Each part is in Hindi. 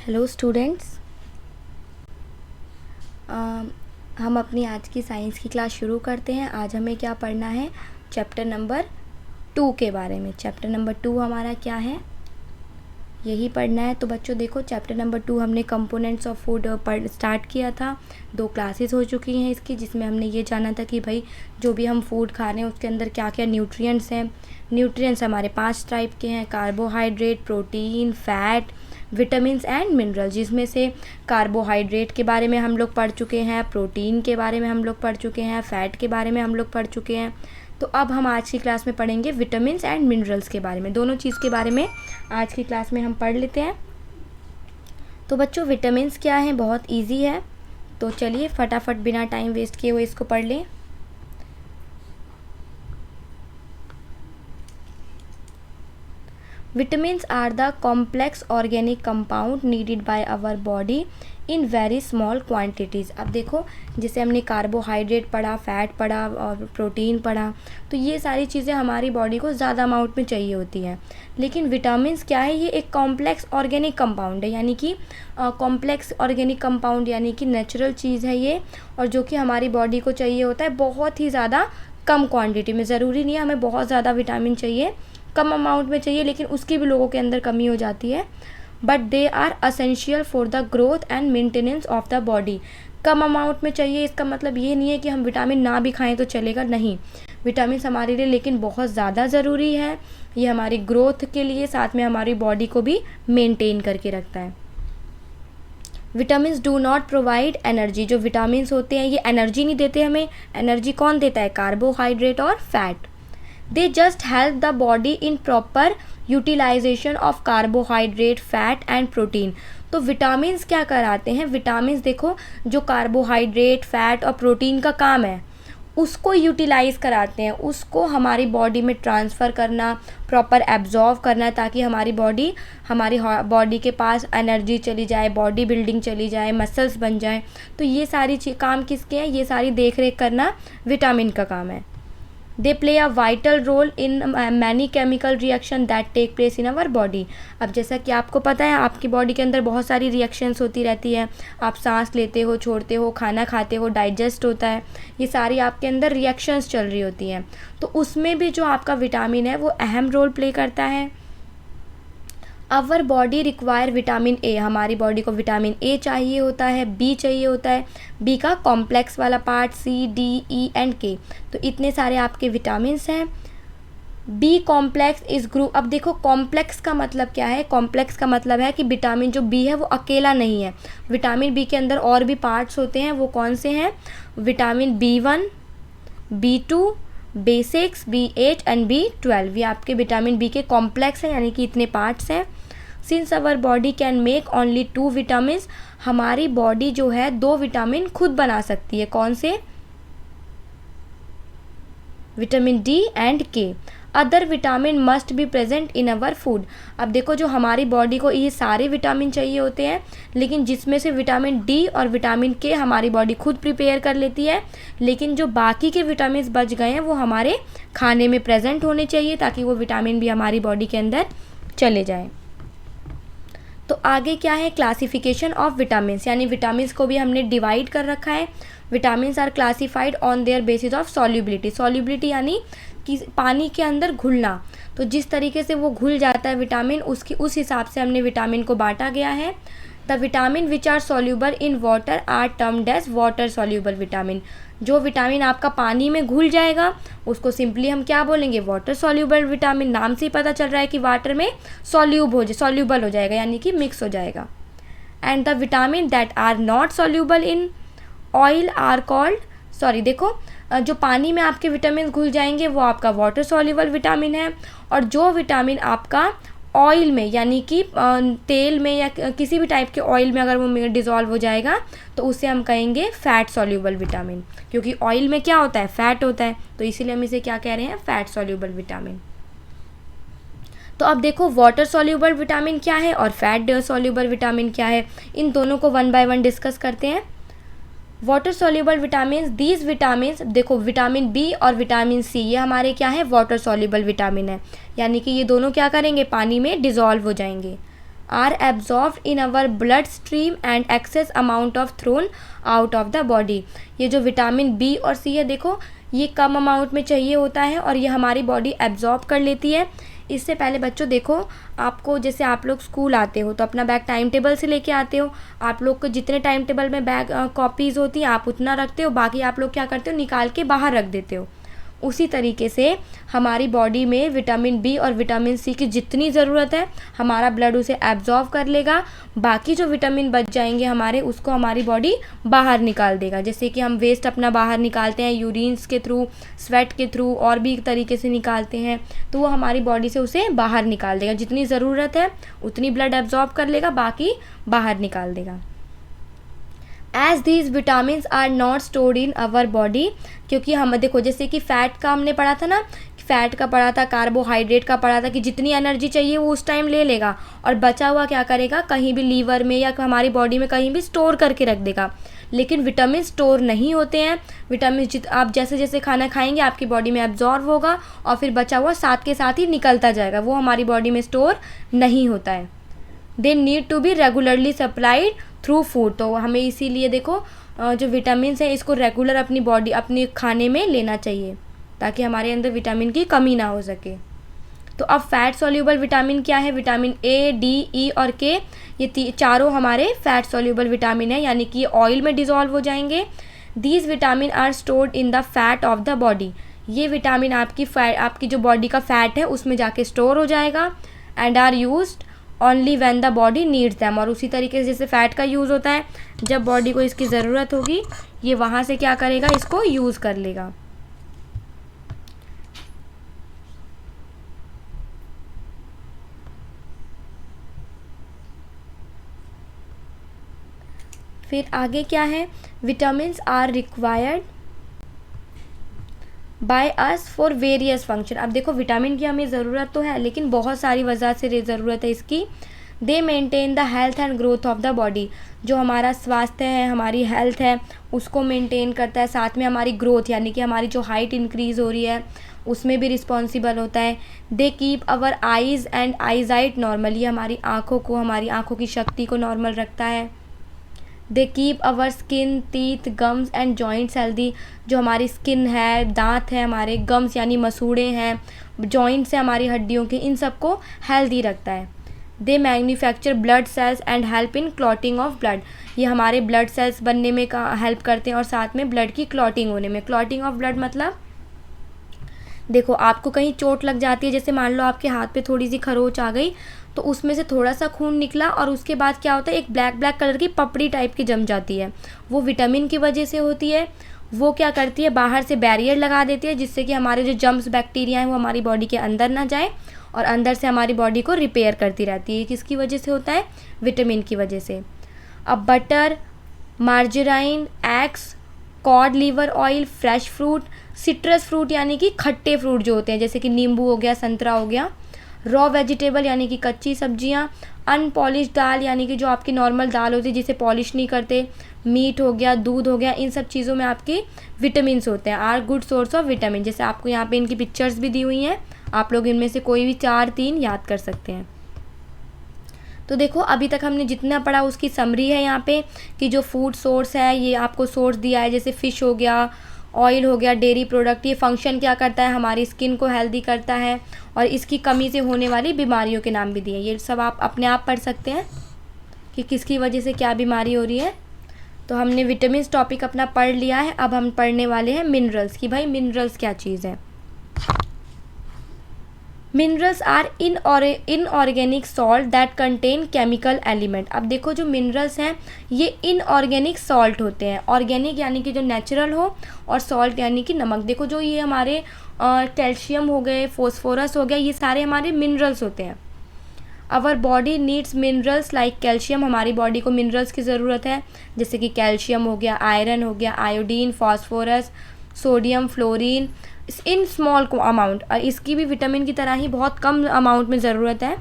हेलो स्टूडेंट्स, हम अपनी आज की साइंस की क्लास शुरू करते हैं। आज हमें क्या पढ़ना है? चैप्टर नंबर 2 के बारे में। चैप्टर नंबर 2 हमारा क्या है, यही पढ़ना है। तो बच्चों देखो, चैप्टर नंबर 2 हमने कंपोनेंट्स ऑफ फूड स्टार्ट किया था। 2 क्लासेस हो चुकी हैं इसकी, जिसमें हमने ये जाना था कि भाई जो भी हम फूड खा रहे हैं उसके अंदर क्या क्या न्यूट्रिएंट्स हैं। न्यूट्रिएंट्स हमारे 5 टाइप के हैं: carbohydrate, protein, fat, vitamins and mineral. जिसमें से कार्बोहाइड्रेट के बारे में हम लोग पढ़ चुके हैं, प्रोटीन के बारे में हम लोग पढ़ चुके हैं, फ़ैट के बारे में हम लोग पढ़ चुके हैं। तो अब हम आज की क्लास में पढ़ेंगे विटामिन्स एंड मिनरल्स के बारे में। दोनों चीज़ के बारे में आज की क्लास में हम पढ़ लेते हैं। तो बच्चों, विटामिन्स क्या हैं? बहुत इजी है। तो चलिए फटाफट बिना टाइम वेस्ट किए हुए इसको पढ़ लें। Vitamins are the complex organic compound needed by our body in very small quantities। अब देखो, जैसे हमने कार्बोहाइड्रेट पढ़ा, फैट पढ़ा और प्रोटीन पढ़ा, तो ये सारी चीज़ें हमारी बॉडी को ज़्यादा अमाउंट में चाहिए होती हैं। लेकिन विटामिन्स क्या है? ये एक कॉम्प्लेक्स ऑर्गेनिक कंपाउंड है, यानी कि कॉम्प्लेक्स ऑर्गेनिक कंपाउंड यानी कि नेचुरल चीज़ है ये, और जो कि हमारी बॉडी को चाहिए होता है बहुत ही ज़्यादा कम क्वान्टिटी में। ज़रूरी नहीं है हमें बहुत ज़्यादा विटामिन चाहिए, कम अमाउंट में चाहिए, लेकिन उसकी भी लोगों के अंदर कमी हो जाती है। But they are essential for the growth and maintenance of the body. कम अमाउंट में चाहिए, इसका मतलब ये नहीं है कि हम विटामिन ना भी खाएं तो चलेगा, नहीं। विटामिन हमारे लिए लेकिन बहुत ज़्यादा ज़रूरी है। ये हमारी ग्रोथ के लिए, साथ में हमारी बॉडी को भी मेंटेन करके रखता है। Vitamins do not provide energy. जो विटामिन्स होते हैं ये एनर्जी नहीं देते हमें। एनर्जी कौन देता है? कार्बोहाइड्रेट और fat. They just help the body in proper utilization of carbohydrate, fat and protein। तो विटामिन्स क्या कराते हैं? विटामिन्स देखो, जो कार्बोहाइड्रेट, फैट और प्रोटीन का काम है उसको यूटिलाइज़ कराते हैं, उसको हमारी बॉडी में ट्रांसफ़र करना, प्रॉपर एब्जॉर्व करना, ताकि हमारी बॉडी के पास एनर्जी चली जाए, बॉडी बिल्डिंग चली जाए, मसल्स बन जाए। तो ये सारी काम किसके हैं? ये सारी देख रेख करना विटामिन का काम है। They play a vital role in many chemical reaction that take place in our body। अब जैसा कि आपको पता है, आपकी बॉडी के अंदर बहुत सारी रिएक्शंस होती रहती है। आप सांस लेते हो, छोड़ते हो, खाना खाते हो, डाइजेस्ट होता है, ये सारी आपके अंदर रिएक्शंस चल रही होती हैं। तो उसमें भी जो आपका विटामिन है वो अहम रोल प्ले करता है। Our body require vitamin A. हमारी बॉडी को विटामिन ए चाहिए होता है, बी चाहिए होता है, बी का कॉम्प्लेक्स वाला part, C, D, E and K. तो इतने सारे आपके विटामिन्स हैं। बी कॉम्प्लेक्स इस ग्रुप। अब देखो, कॉम्प्लेक्स का मतलब क्या है? कॉम्प्लेक्स का मतलब है कि विटामिन जो बी है वो अकेला नहीं है। विटामिन बी के अंदर और भी पार्ट्स होते हैं। वो कौन से हैं? Vitamin B1, B2, B6, B8 and B12। ये आपके विटामिन बी के कॉम्प्लेक्स हैं, यानी कि इतने पार्ट्स हैं। Since our body can make only 2 vitamins. हमारी बॉडी जो है 2 विटामिन खुद बना सकती है। कौन से? विटामिन डी एंड के। Other vitamin must be present in our food. अब देखो, जो हमारी बॉडी को ये सारे विटामिन चाहिए होते हैं, लेकिन जिसमें से विटामिन डी और विटामिन के हमारी बॉडी खुद प्रिपेयर कर लेती है, लेकिन जो बाकी के विटामिन बच गए हैं वो हमारे खाने में प्रेजेंट होने चाहिए, ताकि वो विटामिन भी हमारी बॉडी के अंदर चले जाएँ। तो आगे क्या है? क्लासिफिकेशन ऑफ विटामिन्स, यानी विटामिन्स को भी हमने डिवाइड कर रखा है। Vitamins are classified on their basis of solubility. Solubility यानी कि पानी के अंदर घुलना। तो जिस तरीके से वो घुल जाता है विटामिन, उस हिसाब से हमने विटामिन को बांटा गया है। The vitamin which are soluble in water are termed as water soluble vitamin. जो विटामिन आपका पानी में घुल जाएगा उसको सिंपली हम क्या बोलेंगे? Water soluble vitamin. नाम से ही पता चल रहा है कि वाटर में सॉल्यूबल हो जाएगा, यानी कि मिक्स हो जाएगा। And the vitamin that are not soluble in oil are called, देखो, जो पानी में आपके विटामिन घुल जाएंगे वो आपका वाटर सॉल्यूबल विटामिन है, और जो विटामिन आपका ऑयल में, यानी कि तेल में या किसी भी टाइप के ऑयल में अगर वो डिज़ोल्व हो जाएगा तो उसे हम कहेंगे फैट सॉल्यूबल विटामिन। क्योंकि ऑयल में क्या होता है? फैट होता है, तो इसीलिए हम इसे क्या कह रहे हैं? Fat soluble vitamin. तो अब देखो, वाटर सॉल्यूबल विटामिन क्या है और फैट सॉल्यूबल विटामिन क्या है, इन दोनों को 1 बाय 1 डिस्कस करते हैं। Water soluble vitamin, these vitamin, देखो विटामिन बी और विटामिन सी ये हमारे क्या है? वाटर सॉल्यूबल विटामिन है, यानी कि ये दोनों क्या करेंगे? पानी में डिज़ोल्व हो जाएंगे। Are absorbed in our blood stream and excess amount of thrown out of the body. ये जो विटामिन बी और सी है देखो ये कम अमाउंट में चाहिए होता है और ये हमारी बॉडी एब्जॉर्ब कर लेती है। इससे पहले बच्चों देखो आपको, जैसे आप लोग स्कूल आते हो तो अपना बैग टाइम टेबल से लेके आते हो, आप लोग को जितने टाइम टेबल में बैग कॉपीज़ होती हैं आप उतना रखते हो, बाकी आप लोग क्या करते हो निकाल के बाहर रख देते हो। उसी तरीके से हमारी बॉडी में विटामिन बी और विटामिन सी की जितनी ज़रूरत है हमारा ब्लड उसे एब्जॉर्व कर लेगा, बाकी जो विटामिन बच जाएंगे हमारे उसको हमारी बॉडी बाहर निकाल देगा। जैसे कि हम वेस्ट अपना बाहर निकालते हैं यूरिन्स के थ्रू, स्वेट के थ्रू और भी तरीके से निकालते हैं, तो वो हमारी बॉडी से उसे बाहर निकाल देगा। जितनी ज़रूरत है उतनी ब्लड एब्जॉर्ब कर लेगा, बाकी बाहर निकाल देगा। As these vitamins are not stored in our body, क्योंकि हम देखो जैसे कि फ़ैट का हमने पढ़ा था ना, फैट का पढ़ा था, कार्बोहाइड्रेट का पढ़ा था कि जितनी एनर्जी चाहिए वो उस टाइम ले लेगा और बचा हुआ क्या करेगा कहीं भी लीवर में या हमारी बॉडी में कहीं भी स्टोर करके रख देगा। लेकिन विटामिन स्टोर नहीं होते हैं। विटामिन आप जैसे जैसे खाना खाएंगे आपकी बॉडी में एब्जॉर्व होगा और फिर बचा हुआ साथ के साथ ही निकलता जाएगा, वो हमारी बॉडी में स्टोर नहीं होता है। They need to be regularly supplied through food. तो हमें इसीलिए देखो जो विटामिन है इसको रेगुलर अपनी बॉडी अपने खाने में लेना चाहिए ताकि हमारे अंदर विटामिन की कमी ना हो सके। तो अब फैट सॉल्यूबल विटामिन क्या है? विटामिन ए, डी, ई और के, ये चारों हमारे फैट सॉल्यूबल विटामिन है, यानी कि ऑयल में डिज़ोल्व हो जाएंगे। These vitamin are stored in the fat of the body. ये विटामिन आपकी जो बॉडी का फैट है उसमें जाके स्टोर हो जाएगा। And are used only when the body needs them. और उसी तरीके से जैसे फ़ैट का यूज़ होता है, जब बॉडी को इसकी ज़रूरत होगी ये वहाँ से क्या करेगा, इसको यूज़ कर लेगा। फिर आगे क्या है, vitamins are required by us for various function. अब देखो विटामिन की हमें ज़रूरत तो है लेकिन बहुत सारी वजह से ज़रूरत है इसकी। दे maintain the health and growth of the body. जो हमारा स्वास्थ्य है, हमारी हेल्थ है, उसको मेंटेन करता है, साथ में हमारी ग्रोथ यानी कि हमारी जो हाइट इंक्रीज़ हो रही है उसमें भी रिस्पॉन्सिबल होता है। They keep our eyes and eyesight normal. ये हमारी आँखों को, हमारी आँखों की शक्ति को नॉर्मल रखता है। They keep our skin, teeth, gums and joints healthy. जो हमारी स्किन है, दांत है हमारे, गम्स यानी मसूड़े हैं, जॉइंट्स है हमारी हड्डियों के, इन सबको हेल्दी रखता है। They manufacture blood cells and help in clotting of blood. ये हमारे ब्लड सेल्स बनने में हेल्प करते हैं और साथ में ब्लड की क्लॉटिंग होने में। क्लॉटिंग ऑफ ब्लड मतलब देखो आपको कहीं चोट लग जाती है, जैसे मान लो आपके हाथ पे थोड़ी सी खरोच आ गई तो उसमें से थोड़ा सा खून निकला और उसके बाद क्या होता है, एक ब्लैक ब्लैक कलर की पपड़ी टाइप की जम जाती है, वो विटामिन की वजह से होती है। वो क्या करती है, बाहर से बैरियर लगा देती है जिससे कि हमारे जो जम्स बैक्टीरिया हैं वो हमारी बॉडी के अंदर ना जाए और अंदर से हमारी बॉडी को रिपेयर करती रहती है। किसकी वजह से होता है? विटामिन की वजह से। अब butter, margarine, eggs, cod liver oil, fresh fruit, citrus fruit यानी कि खट्टे फ्रूट जो होते हैं जैसे कि नींबू हो गया, संतरा हो गया, रॉ वेजिटेबल यानी कि कच्ची सब्जियां, अनपॉलिश दाल यानी कि जो आपकी नॉर्मल दाल होती है जिसे पॉलिश नहीं करते, मीट हो गया, दूध हो गया, इन सब चीज़ों में आपके विटामिन होते हैं। Are good source of vitamin. जैसे आपको यहाँ पे इनकी पिक्चर्स भी दी हुई हैं, आप लोग इनमें से कोई भी 4-3 याद कर सकते हैं। तो देखो अभी तक हमने जितना पढ़ा उसकी समरी है यहाँ पे कि जो फूड सोर्स है ये आपको सोर्स दिया है, जैसे फ़िश हो गया, ऑयल हो गया, डेयरी प्रोडक्ट। ये फंक्शन क्या करता है, हमारी स्किन को हेल्दी करता है और इसकी कमी से होने वाली बीमारियों के नाम भी दिए। ये सब आप अपने आप पढ़ सकते हैं कि किसकी वजह से क्या बीमारी हो रही है। तो हमने विटामिन टॉपिक अपना पढ़ लिया है। अब हम पढ़ने वाले हैं मिनरल्स की। भाई मिनरल्स क्या चीज़ है? Minerals are inorganic salt that contain chemical element. अब देखो जो मिनरल्स हैं ये इनऑर्गेनिक सॉल्ट होते हैं। ऑर्गेनिक यानी कि जो नेचुरल हो और सॉल्ट यानी कि नमक। देखो जो ये हमारे कैल्शियम हो गए, फोस्फोरस हो गया, ये सारे हमारे मिनरल्स होते हैं। Our body needs minerals like calcium. हमारी बॉडी को मिनरल्स की ज़रूरत है जैसे कि कैल्शियम हो गया, आयरन हो गया, iodine, phosphorus, sodium, fluorine in small amount. इसकी भी विटामिन की तरह ही बहुत कम अमाउंट में ज़रूरत है।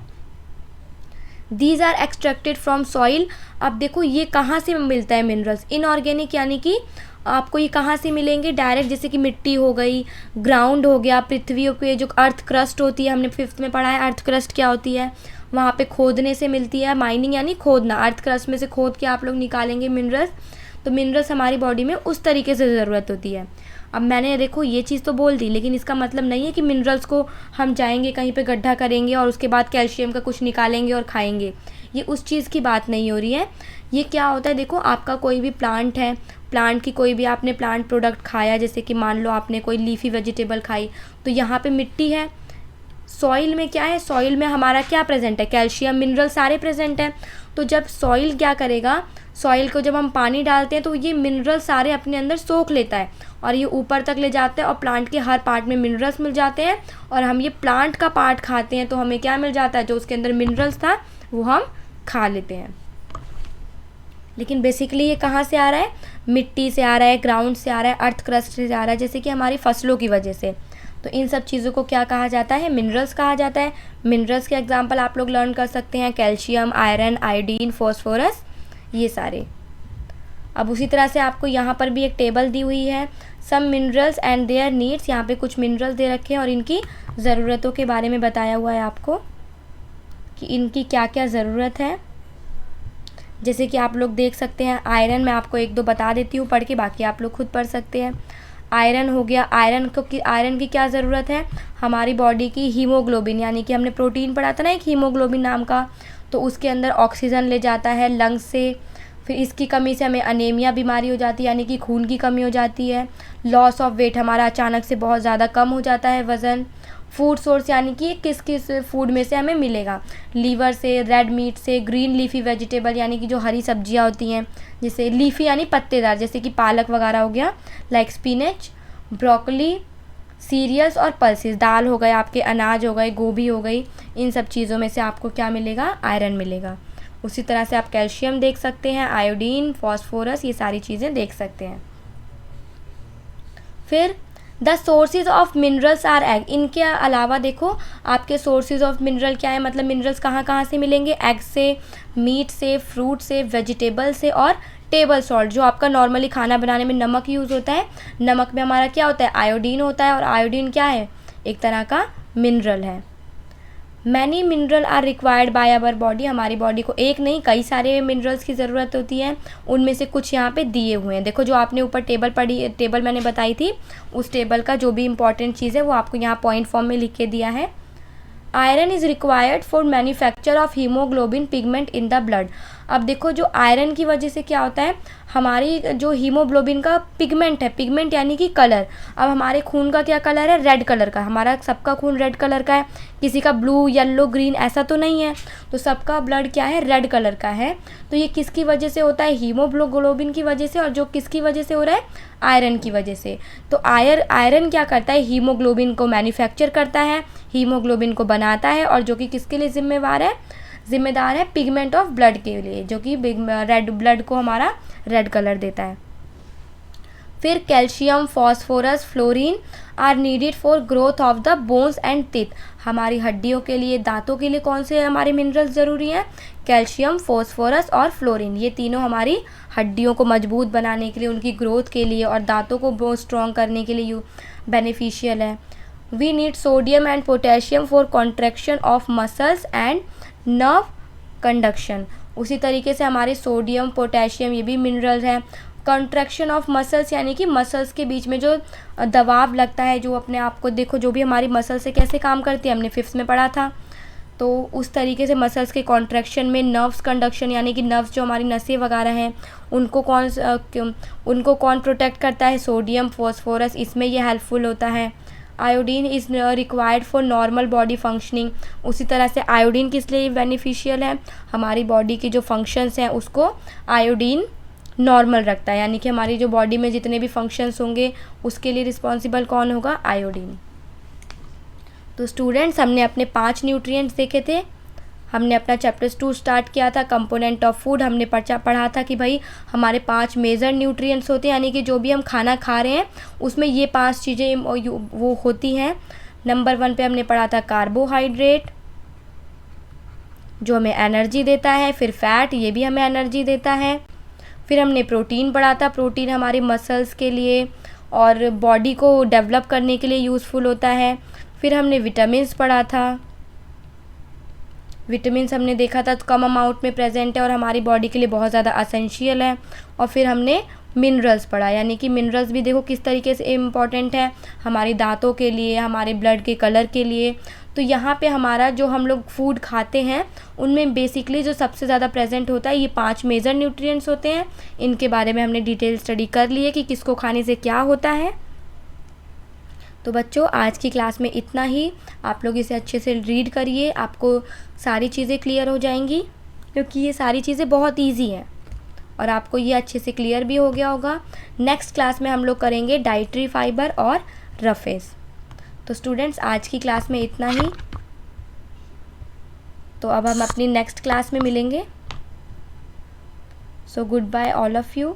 These are extracted from soil. अब देखो ये कहाँ से मिलता है मिनरल्स? इनऑर्गेनिक यानी कि आपको ये कहाँ से मिलेंगे? डायरेक्ट, जैसे कि मिट्टी हो गई, ग्राउंड हो गया, पृथ्वी पे जो अर्थ क्रस्ट होती है, हमने 5th में पढ़ा है अर्थ क्रस्ट क्या होती है। वहाँ पे खोदने से मिलती है। माइनिंग यानी खोदना, अर्थ क्रस्ट में से खोद के आप लोग निकालेंगे मिनरल्स, तो मिनरल्स हमारी बॉडी में उस तरीके से ज़रूरत होती है। अब मैंने देखो ये चीज़ तो बोल दी, लेकिन इसका मतलब नहीं है कि मिनरल्स को हम जाएंगे कहीं पे गड्ढा करेंगे और उसके बाद कैल्शियम का कुछ निकालेंगे और खाएंगे, ये उस चीज़ की बात नहीं हो रही है। ये क्या होता है, देखो आपका कोई भी प्लांट है, प्लांट की कोई भी आपने प्लांट प्रोडक्ट खाया, जैसे कि मान लो आपने कोई लीफी वेजिटेबल खाई, तो यहाँ पे मिट्टी है, सॉइल में क्या है, सॉइल में हमारा क्या प्रेजेंट है, कैल्शियम मिनरल सारे प्रेजेंट हैं। तो जब सॉइल क्या करेगा, सॉइल को जब हम पानी डालते हैं तो ये मिनरल सारे अपने अंदर सोख लेता है और ये ऊपर तक ले जाते हैं और प्लांट के हर पार्ट में मिनरल्स मिल जाते हैं, और हम ये प्लांट का पार्ट खाते हैं तो हमें क्या मिल जाता है, जो उसके अंदर मिनरल्स था वो हम खा लेते हैं। लेकिन बेसिकली ये कहाँ से आ रहा है, मिट्टी से आ रहा है, ग्राउंड से आ रहा है, अर्थ क्रस्ट से आ रहा है, जैसे कि हमारी फसलों की वजह से। तो इन सब चीज़ों को क्या कहा जाता है, मिनरल्स कहा जाता है। मिनरल्स के एग्जांपल आप लोग लर्न कर सकते हैं, कैल्शियम, आयरन, आयोडीन, फॉस्फोरस, ये सारे। अब उसी तरह से आपको यहाँ पर भी एक टेबल दी हुई है, some minerals and their needs, यहाँ पे कुछ मिनरल्स दे रखे हैं और इनकी ज़रूरतों के बारे में बताया हुआ है आपको कि इनकी क्या क्या ज़रूरत है। जैसे कि आप लोग देख सकते हैं, आयरन मैं आपको एक दो बता देती हूँ पढ़ के, बाकी आप लोग खुद पढ़ सकते हैं। आयरन हो गया, आयरन की क्या ज़रूरत है, हमारी बॉडी की हीमोग्लोबिन, यानी कि हमने प्रोटीन पढ़ा था ना एक हीमोग्लोबिन नाम का, तो उसके अंदर ऑक्सीजन ले जाता है लंग्स से। फिर इसकी कमी से हमें अनीमिया बीमारी हो जाती है, यानी कि खून की कमी हो जाती है। लॉस ऑफ वेट, हमारा अचानक से बहुत ज़्यादा कम हो जाता है वज़न। फूड सोर्स, यानी कि किस किस फूड में से हमें मिलेगा, लीवर से, रेड मीट से, ग्रीन लीफी वेजिटेबल यानी कि जो हरी सब्जियां होती हैं, जैसे लीफी यानी पत्तेदार, जैसे कि पालक वगैरह हो गया, लाइक स्पिनच, ब्रोकली, सीरियल्स और पल्सेस, दाल हो गए आपके, अनाज हो गए, गोभी हो गई, इन सब चीज़ों में से आपको क्या मिलेगा, आयरन मिलेगा। उसी तरह से आप कैल्शियम देख सकते हैं, आयोडीन, फॉस्फोरस, ये सारी चीज़ें देख सकते हैं। फिर the sources of minerals are egg, इनके अलावा देखो आपके सोर्सेज ऑफ मिनरल क्या है, मतलब मिनरल्स कहाँ कहाँ से मिलेंगे, एग से, मीट से, फ्रूट से, वेजिटेबल से और टेबल सॉल्ट, जो आपका नॉर्मली खाना बनाने में नमक यूज़ होता है, नमक में हमारा क्या होता है, आयोडीन होता है, और आयोडीन क्या है, एक तरह का मिनरल है। Many mineral are required by our body, हमारी बॉडी को एक नहीं कई सारे मिनरल्स की ज़रूरत होती है, उनमें से कुछ यहाँ पे दिए हुए हैं। देखो जो आपने ऊपर टेबल मैंने बताई थी, उस टेबल का जो भी इंपॉर्टेंट चीज़ है वो आपको यहाँ पॉइंट फॉर्म में लिख के दिया है। Iron is required for manufacture of haemoglobin pigment in the blood. अब देखो जो आयरन की वजह से क्या होता है, हमारी जो हीमोग्लोबिन का पिगमेंट है, पिगमेंट यानी कि कलर, अब हमारे खून का क्या कलर है, रेड कलर का, हमारा सबका खून रेड कलर का है, किसी का ब्लू, येलो, ग्रीन ऐसा तो नहीं है, तो सबका ब्लड क्या है, रेड कलर का है। तो ये किसकी वजह से होता है, हीमोग्लोबिन की वजह से, और जो किसकी वजह से हो रहा है, आयरन की वजह से। तो आयरन क्या करता है, हीमोग्लोबिन को मैन्युफैक्चर करता है, हीमोग्लोबिन को बनाता है, और जो कि किसके लिए जिम्मेदार है पिगमेंट ऑफ ब्लड के लिए, जो कि रेड ब्लड को हमारा रेड कलर देता है। फिर calcium, phosphorus, fluorine are needed for growth of the bones and teeth, हमारी हड्डियों के लिए, दांतों के लिए कौन से हमारे मिनरल्स ज़रूरी हैं, कैल्शियम, फॉस्फोरस और फ्लोरीन, ये तीनों हमारी हड्डियों को मजबूत बनाने के लिए, उनकी ग्रोथ के लिए और दांतों को बहुत स्ट्रॉन्ग करने के लिए बेनिफिशियल है। We need sodium and potassium for contraction of muscles and nerve conduction, उसी तरीके से हमारे सोडियम, पोटेशियम, ये भी मिनरल्स हैं। कंट्रैक्शन ऑफ मसल्स यानी कि मसल्स के बीच में जो दबाव लगता है, जो अपने आप को देखो जो भी हमारी मसल से कैसे काम करती है, हमने 5th में पढ़ा था, तो उस तरीके से मसल्स के कॉन्ट्रैक्शन में नर्व्स कंडक्शन यानी कि नर्व्स जो हमारी नसें वगैरह हैं उनको कौन प्रोटेक्ट करता है, सोडियम, फॉस्फोरस, इसमें ये हेल्पफुल होता है। Iodine is required for normal body functioning, उसी तरह से आयोडीन किस लिए बेनिफिशियल है, हमारी बॉडी की जो फंक्शंस हैं उसको आयोडीन नॉर्मल रखता है, यानी कि हमारी जो बॉडी में जितने भी फंक्शंस होंगे उसके लिए रिस्पॉन्सिबल कौन होगा, आयोडीन। तो स्टूडेंट्स हमने अपने 5 न्यूट्रिएंट्स देखे थे, हमने अपना चैप्टर 2 स्टार्ट किया था, कंपोनेंट ऑफ फूड, हमने पढ़ा था कि भाई हमारे 5 मेजर न्यूट्रिएंट्स होते हैं, यानी कि जो भी हम खाना खा रहे हैं उसमें ये 5 चीज़ें वो होती हैं। नंबर 1 पे हमने पढ़ा था कार्बोहाइड्रेट, जो हमें एनर्जी देता है, फिर फैट, ये भी हमें एनर्जी देता है। फिर हमने प्रोटीन पढ़ा था, प्रोटीन हमारे मसल्स के लिए और बॉडी को डेवलप करने के लिए यूज़फुल होता है। फिर हमने विटामिन्स पढ़ा था, विटामिन्स हमने देखा था कम अमाउंट में प्रेजेंट है और हमारी बॉडी के लिए बहुत ज़्यादा असेंशियल है। और फिर हमने मिनरल्स पढ़ा, यानी कि मिनरल्स भी देखो किस तरीके से इम्पॉर्टेंट है हमारी दांतों के लिए, हमारे ब्लड के कलर के लिए। तो यहाँ पे हमारा जो हम लोग फूड खाते हैं उनमें बेसिकली जो सबसे ज़्यादा प्रेजेंट होता है ये 5 मेजर न्यूट्रिएंट्स होते हैं। इनके बारे में हमने डिटेल स्टडी कर ली है कि किसको खाने से क्या होता है। तो बच्चों आज की क्लास में इतना ही, आप लोग इसे अच्छे से रीड करिए, आपको सारी चीज़ें क्लियर हो जाएंगी, क्योंकि ये सारी चीज़ें बहुत ईजी हैं और आपको ये अच्छे से क्लियर भी हो गया होगा। नेक्स्ट क्लास में हम लोग करेंगे डाइटरी फाइबर और रफेज। तो स्टूडेंट्स आज की क्लास में इतना ही, तो अब हम अपनी नेक्स्ट क्लास में मिलेंगे। So good bye all of you.